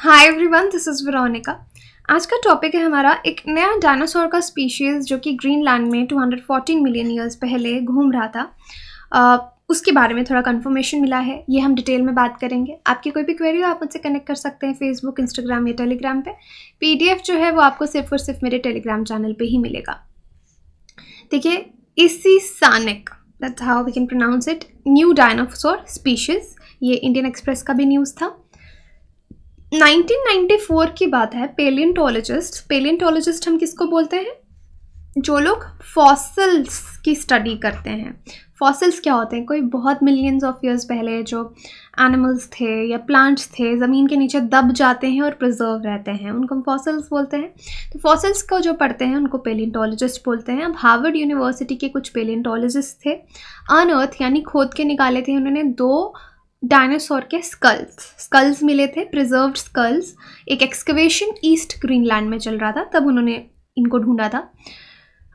Hi everyone, this is Veronica. आज का topic है हमारा एक नया डायनासोर का स्पीशीज़ जो कि ग्रीनलैंड में 214 मिलियन ईयर्स पहले घूम रहा था। उसके बारे में थोड़ा कंफर्मेशन मिला है, ये हम डिटेल में बात करेंगे। आपकी कोई भी क्वेरी हो आप मुझसे कनेक्ट कर सकते हैं फेसबुक, इंस्टाग्राम या टेलीग्राम पे। पीडीएफ जो है वो आपको सिर्फ और सिर्फ मेरे टेलीग्राम चैनल पे ही मिलेगा। देखिए, ईसीसानिक, that's how we can pronounce it, new dinosaur species. ये इंडियन एक्सप्रेस का भी न्यूज़ था। 1994 की बात है। पेलियंटोलॉजिस्ट हम किसको बोलते हैं? जो लोग फॉसिल्स की स्टडी करते हैं। फॉसिल्स क्या होते हैं? कोई बहुत मिलियंस ऑफ ईयर्स पहले जो एनिमल्स थे या प्लांट्स थे, ज़मीन के नीचे दब जाते हैं और प्रिजर्व रहते हैं, उनको हम फॉसिल्स बोलते हैं। तो फॉसिल्स को जो पढ़ते हैं उनको पेलियंटोलॉजिस्ट बोलते हैं। अब हार्वर्ड यूनिवर्सिटी के कुछ पेलियंटोलॉजिस्ट थे, अनअर्थ यानी खोद के निकाले थे उन्होंने 2 डायनासोर के स्कल्स मिले थे, प्रिजर्व्ड स्कल्स। एक एक्सकवेशन ईस्ट ग्रीनलैंड में चल रहा था, तब उन्होंने इनको ढूंढा था।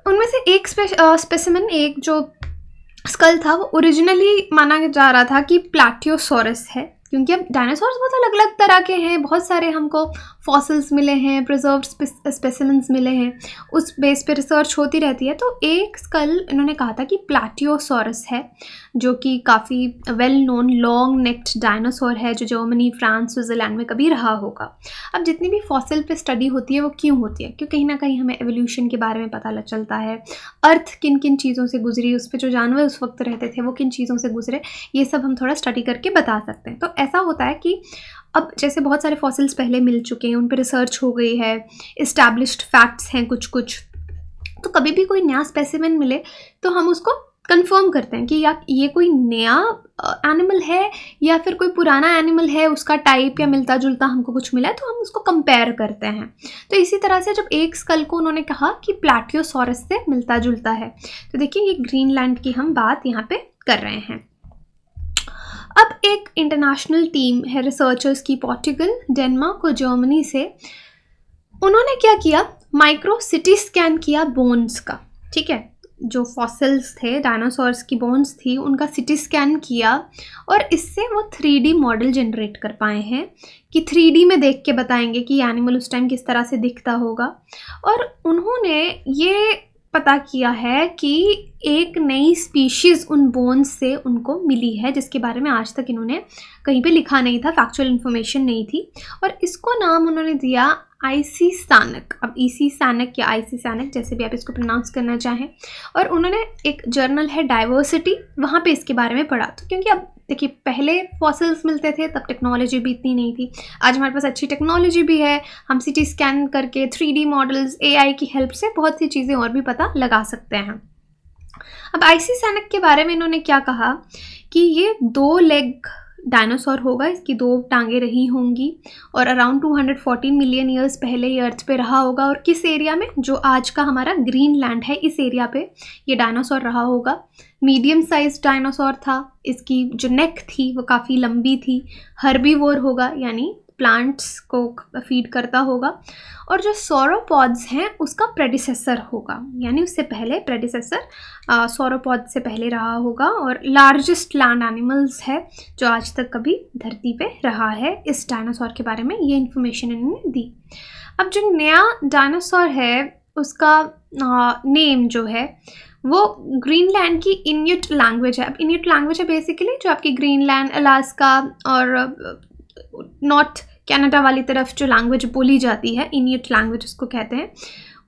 उनमें से एक स्पेसिमेन, एक जो स्कल था, वो ओरिजिनली माना जा रहा था कि प्लाटियोसोरस है, क्योंकि अब डायनासोर्स बहुत अलग अलग तरह के हैं, बहुत सारे हमको फॉसिल्स मिले हैं, प्रिजर्व्ड स्पेसिमेंस मिले हैं, उस बेस पे रिसर्च होती रहती है। तो एक स्कल इन्होंने कहा था कि प्लाटियोसोरस है, जो कि काफ़ी well known long necked dinosaur है, जो जर्मनी, फ्रांस, स्विट्ज़रलैंड में कभी रहा होगा। अब जितनी भी फॉसिल पे स्टडी होती है वो क्यों होती है? क्योंकि कहीं ना कहीं हमें एवोल्यूशन के बारे में पता चलता है, अर्थ किन किन चीज़ों से गुजरी, उस पर जो जानवर उस वक्त रहते थे वो किन चीज़ों से गुजरे, ये सब हम थोड़ा स्टडी करके बता सकते हैं। तो ऐसा होता है कि अब जैसे बहुत सारे फॉसिल्स पहले मिल चुके हैं, उन पर रिसर्च हो गई है, इस्टेब्लिश्ड फैक्ट्स हैं कुछ, तो कभी भी कोई नया स्पेसिमेन मिले तो हम उसको कंफर्म करते हैं कि या ये कोई नया एनिमल है या फिर कोई पुराना एनिमल है, उसका टाइप या मिलता जुलता हमको कुछ मिला है, तो हम उसको कंपेयर करते हैं। तो इसी तरह से जब एक स्कल को उन्होंने कहा कि प्लाटियोसोरस से मिलता जुलता है, तो देखिए ये ग्रीनलैंड की हम बात यहाँ पे कर रहे हैं। अब एक इंटरनेशनल टीम है रिसर्चर्स की, पोर्टुगल, डेनमार्क और जर्मनी से। उन्होंने क्या किया, माइक्रो सिटी स्कैन किया बोन्स का। ठीक है, जो फॉसिल्स थे, डायनासोर्स की बोन्स थी, उनका सिटी स्कैन किया और इससे वो 3D मॉडल जनरेट कर पाए हैं कि 3D में देख के बताएंगे कि एनिमल उस टाइम किस तरह से दिखता होगा। और उन्होंने ये पता किया है कि एक नई स्पीशीज़ उन बोन्स से उनको मिली है, जिसके बारे में आज तक इन्होंने कहीं पे लिखा नहीं था, फैक्चुअल इन्फॉर्मेशन नहीं थी, और इसको नाम उन्होंने दिया ईसीसानिक। अब ईसीसानिक या आईसीसानिक, जैसे भी आप इसको प्रोनाउंस करना चाहें। और उन्होंने एक जर्नल है डाइवर्सिटी, वहाँ पे इसके बारे में पढ़ा। तो क्योंकि अब देखिए, पहले फॉसिल्स मिलते थे तब टेक्नोलॉजी भी इतनी नहीं थी, आज हमारे पास अच्छी टेक्नोलॉजी भी है, हम सिटी स्कैन करके 3D मॉडल्स, AI की हेल्प से बहुत सी चीज़ें और भी पता लगा सकते हैं। अब आईसीसानिक के बारे में इन्होंने क्या कहा कि ये 2 लेग डायनासोर होगा, इसकी 2 टांगें रही होंगी और अराउंड 214 मिलियन ईयर्स पहले ये अर्थ पे रहा होगा। और किस एरिया में? जो आज का हमारा ग्रीनलैंड है, इस एरिया पे ये डायनासोर रहा होगा। मीडियम साइज डायनासोर था, इसकी जो नेक थी वो काफ़ी लंबी थी। हर्बीवोर होगा, यानी प्लांट्स को फीड करता होगा। और जो सौरोपॉड्स हैं उसका प्रेडिसेसर होगा, यानी उससे पहले प्रेडिसेसर सौरोपॉड से पहले रहा होगा। और लार्जेस्ट लैंड एनिमल्स है जो आज तक कभी धरती पे रहा है। इस डायनासोर के बारे में ये इन्फॉर्मेशन इन्होंने दी। अब जो नया डायनासोर है उसका नेम जो है वो ग्रीनलैंड की इन्यूट लैंग्वेज है। अब इन्यूट लैंग्वेज है बेसिकली जो आपकी ग्रीनलैंड, अलास्का और नॉर्थ कनाडा वाली तरफ जो लैंग्वेज बोली जाती है, इन्यूट लैंग्वेज उसको कहते हैं,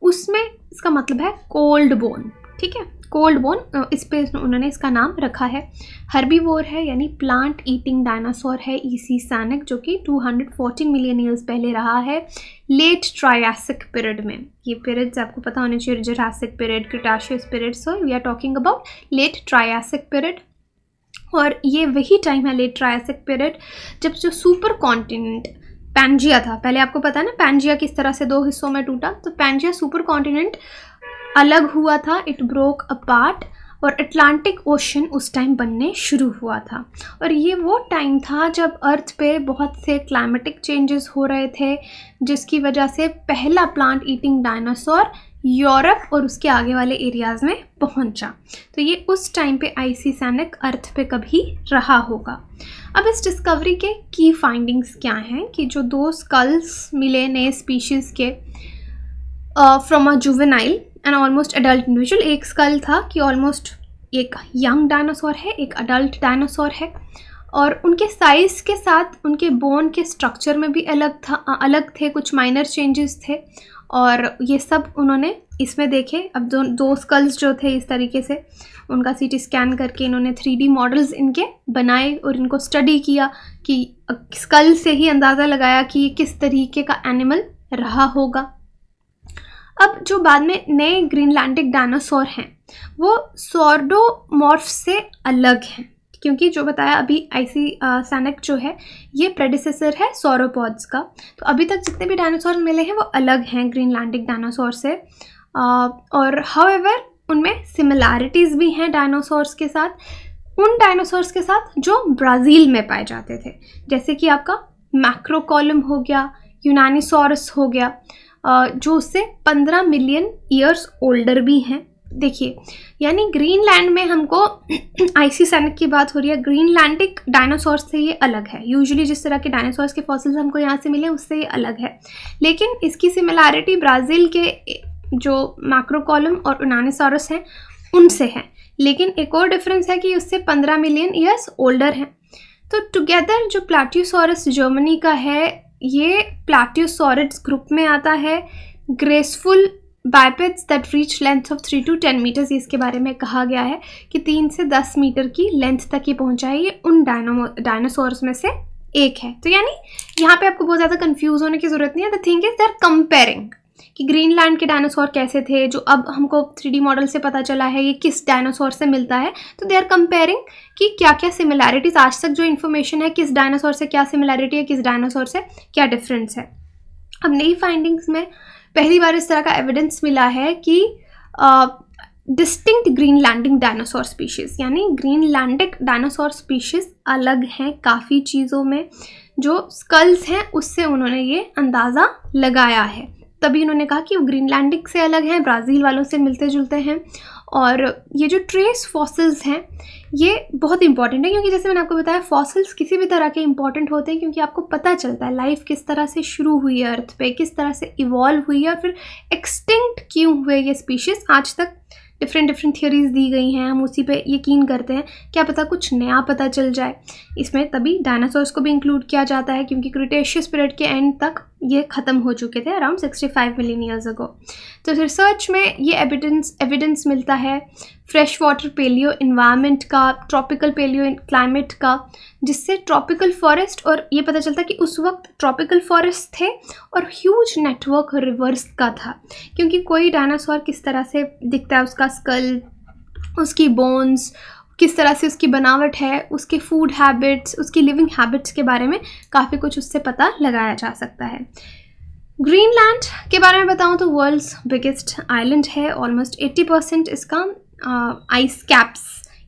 उसमें इसका मतलब है कोल्ड बोन। ठीक है, कोल्ड बोन, इस पे उन्होंने इसका नाम रखा है। हर्बीवोर है, यानी प्लांट ईटिंग डायनासोर है ईसीसानिक, जो कि 214 मिलियन ईयर्स पहले रहा है लेट ट्रायासिक पीरियड में। ये पीरियड्स आपको पता होने चाहिए, Jurassic period, Cretaceous period, so we are talking about late Triassic period. और ये वही टाइम है, लेट ट्रायासिक पीरियड, जब जो सुपर कॉन्टिनेंट पैंजिया था, पहले आपको पता है ना पैंजिया किस तरह से 2 हिस्सों में टूटा, तो पैंजिया सुपर कॉन्टिनेंट अलग हुआ था, इट ब्रोक अपार्ट, और अटलांटिक ओशन उस टाइम बनने शुरू हुआ था। और ये वो टाइम था जब अर्थ पे बहुत से क्लाइमेटिक चेंजेस हो रहे थे, जिसकी वजह से पहला प्लांट ईटिंग डायनासोर यूरोप और उसके आगे वाले एरियाज़ में पहुंचा। तो ये उस टाइम पे आईसीसानिक अर्थ पे कभी रहा होगा। अब इस डिस्कवरी के की फाइंडिंग्स क्या हैं कि जो 2 स्कल्स मिले नए स्पीशीज़ के from a juvenile and almost adult individual, एक स्कल था कि ऑलमोस्ट एक यंग डायनासोर है, एक अडल्ट डायनासोर है, और उनके साइज़ के साथ उनके बोन के स्ट्रक्चर में भी अलग थे, कुछ माइनर चेंजेस थे, और ये सब उन्होंने इसमें देखे। अब दो स्कल्स जो थे इस तरीके से उनका सीटी स्कैन करके इन्होंने 3D मॉडल्स इनके बनाए और इनको स्टडी किया कि स्कल से ही अंदाज़ा लगाया कि ये किस तरीके का एनिमल रहा होगा। अब जो बाद में नए ग्रीनलैंडिक डायनासोर हैं वो सॉर्डोमॉर्फ से अलग हैं, क्योंकि जो बताया अभी आइसिसैनिक जो है ये प्रेडिसेसर है सॉरोपॉड्स का। तो अभी तक जितने भी डायनासोर मिले हैं वो अलग हैं ग्रीनलैंडिक डायनासोर से, और हाउएवर उनमें सिमिलैरिटीज़ भी हैं डायनासोर्स के साथ, उन डायनासोर्स के साथ जो ब्राज़ील में पाए जाते थे, जैसे कि आपका मैक्रोकॉलम हो गया, यूनानिसॉरस हो गया, जो उससे 15 मिलियन ईयर्स ओल्डर भी हैं। देखिए, यानी ग्रीनलैंड में हमको आइसिसैनिक की बात हो रही है, ग्रीनलैंडिक डायनासोर से ये अलग है। यूजुअली जिस तरह के डायनासोर्स के फॉसिल्स हमको यहाँ से मिले उससे ये अलग है, लेकिन इसकी सिमिलैरिटी ब्राज़ील के जो मैक्रोकॉलम और यूनानिसॉरस हैं उनसे है। लेकिन एक और डिफरेंस है कि उससे 15 मिलियन ईयर्स ओल्डर हैं। तो टुगेदर जो प्लाटियोसॉरस जर्मनी का है ये प्लाटियोसॉरिड्स ग्रुप में आता है। Graceful bipeds that reach length of 3 to 10 meters, इसके बारे में कहा गया है कि 3 से 10 मीटर की लेंथ तक ये पहुंचा है। ये उन डायनासोर्स में से एक है। तो यानी यहाँ पे आपको बहुत ज़्यादा कंफ्यूज होने की ज़रूरत नहीं है। The thing is they are comparing कि ग्रीनलैंड के डायनासोर कैसे थे, जो अब हमको 3D मॉडल से पता चला है ये किस डायनासोर से मिलता है। तो दे आर कंपेयरिंग कि क्या क्या सिमिलैरिटीज़, आज तक जो इन्फॉर्मेशन है किस डायनासोर से क्या सिमिलैरिटी है, किस डायनासोर से क्या डिफरेंस है। अब नई फाइंडिंग्स में पहली बार इस तरह का एविडेंस मिला है कि डिस्टिंक्ट ग्रीनलैंडिक डायनासोर स्पीशीज़, यानी ग्रीनलैंडिक डायनासोर स्पीशीज़ अलग हैं काफ़ी चीज़ों में। जो स्कल्स हैं उससे उन्होंने ये अंदाज़ा लगाया है, तभी उन्होंने कहा कि वो ग्रीनलैंडिक से अलग हैं, ब्राज़ील वालों से मिलते जुलते हैं। और ये जो ट्रेस फॉसिल्स हैं ये बहुत इंपॉर्टेंट है, क्योंकि जैसे मैंने आपको बताया फॉसिल्स किसी भी तरह के इंपॉर्टेंट होते हैं, क्योंकि आपको पता चलता है लाइफ किस तरह से शुरू हुई है अर्थ पे, किस तरह से इवॉल्व हुई है और फिर एक्सटिंक्ट क्यों हुए ये स्पीशीज़। आज तक डिफरेंट थियोरीज दी गई हैं, हम उसी पे यकीन करते हैं, क्या पता कुछ नया पता चल जाए। इसमें तभी डायनासोर्स को भी इंक्लूड किया जाता है, क्योंकि क्रिटेशियस पीरियड के एंड तक ये ख़त्म हो चुके थे, अराउंड 65 मिलियन ईयर्स अगो। तो रिसर्च में ये एविडेंस मिलता है फ्रेश वाटर पेलियो इन्वायरमेंट का, ट्रॉपिकल पेलियो क्लाइमेट का, जिससे ट्रॉपिकल फॉरेस्ट, और ये पता चलता कि उस वक्त ट्रॉपिकल फॉरेस्ट थे और ह्यूज नेटवर्क रिवर्स का था, क्योंकि कोई डायनासोर किस तरह से दिखता है, उसका स्कल, उसकी बोन्स, किस तरह से उसकी बनावट है, उसके फूड हैबिट्स, उसकी लिविंग हैबिट्स के बारे में काफ़ी कुछ उससे पता लगाया जा सकता है। ग्रीनलैंड के बारे में बताऊं तो वर्ल्ड्स बिगेस्ट आइलैंड है। ऑलमोस्ट 80% इसका आइस कैप्स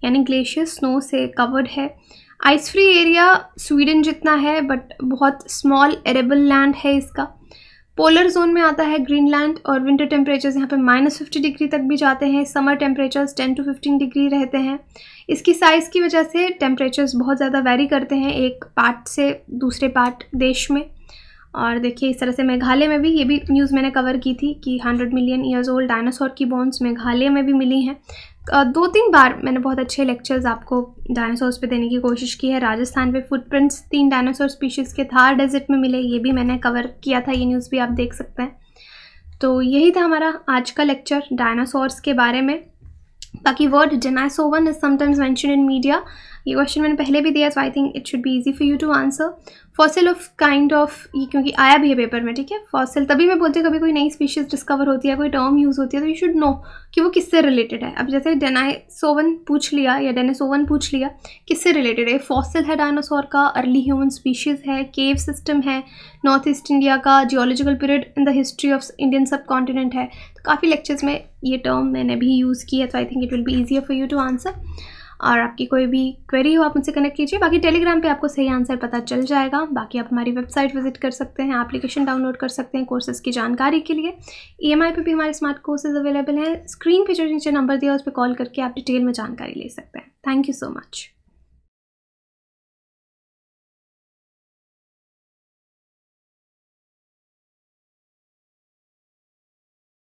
यानी ग्लेशियर स्नो से कवर्ड है। आइस फ्री एरिया स्वीडन जितना है, बट बहुत स्मॉल एरेबल लैंड है इसका। पोलर जोन में आता है ग्रीनलैंड, और विंटर टेम्परेचर्स यहाँ पे -50 डिग्री तक भी जाते हैं। समर टेम्परेचर्स 10 to 15 डिग्री रहते हैं। इसकी साइज़ की वजह से टेम्परेचर्स बहुत ज़्यादा वेरी करते हैं एक पार्ट से दूसरे पार्ट देश में। और देखिए इस तरह से मेघालय में भी, ये भी न्यूज़ मैंने कवर की थी कि 100 मिलियन ईयर्स ओल्ड डायनासोर की बोन्स मेघालय में भी मिली हैं। 2-3 बार मैंने बहुत अच्छे लेक्चर्स आपको डायनासोर्स पे देने की कोशिश की है। राजस्थान पे फुटप्रिंट्स 3 डायनासोर स्पीशीज़ के थार डेजर्ट में मिले, ये भी मैंने कवर किया था, ये न्यूज़ भी आप देख सकते हैं। तो यही था हमारा आज का लेक्चर डायनासोर्स के बारे में। बाकी word Denisovan is sometimes mention in media, ये क्वेश्चन मैंने पहले भी दिया, so I think it should be easy for you to answer. Fossil of kind of, ये क्योंकि आया भी है पेपर में, ठीक है। फॉसिल तभी मैं बोलती हूँ कभी कोई नई स्पीशीज़ डिस्कवर होती है, कोई टर्म यूज़ होती है, तो यू शुड नो कि वो किससे रिलेटेड है। अब जैसे डेनिसोवन पूछ लिया या डेनिसोवन पूछ लिया, किससे रिलेटेड है? फॉसिल है डायनासोर का, अर्ली ह्यूमन स्पीशीज़ है, केव सिस्टम है, नॉर्थ ईस्ट इंडिया का, geological period in the history of Indian सब कॉन्टिनेंट है। तो काफ़ी लेक्चर्स में ये टर्म मैंने भी यूज़ की है, तो I think it will be easier for you to answer. और आपकी कोई भी क्वेरी हो आप मुझसे कनेक्ट कीजिए। बाकी टेलीग्राम पे आपको सही आंसर पता चल जाएगा। बाकी आप हमारी वेबसाइट विजिट कर सकते हैं, एप्लीकेशन डाउनलोड कर सकते हैं कोर्सेज़ की जानकारी के लिए। EMI पे भी हमारे स्मार्ट कोर्सेज अवेलेबल हैं। स्क्रीन पे जो नीचे नंबर दिया उस पर कॉल करके आप डिटेल में जानकारी ले सकते हैं। Thank you so much.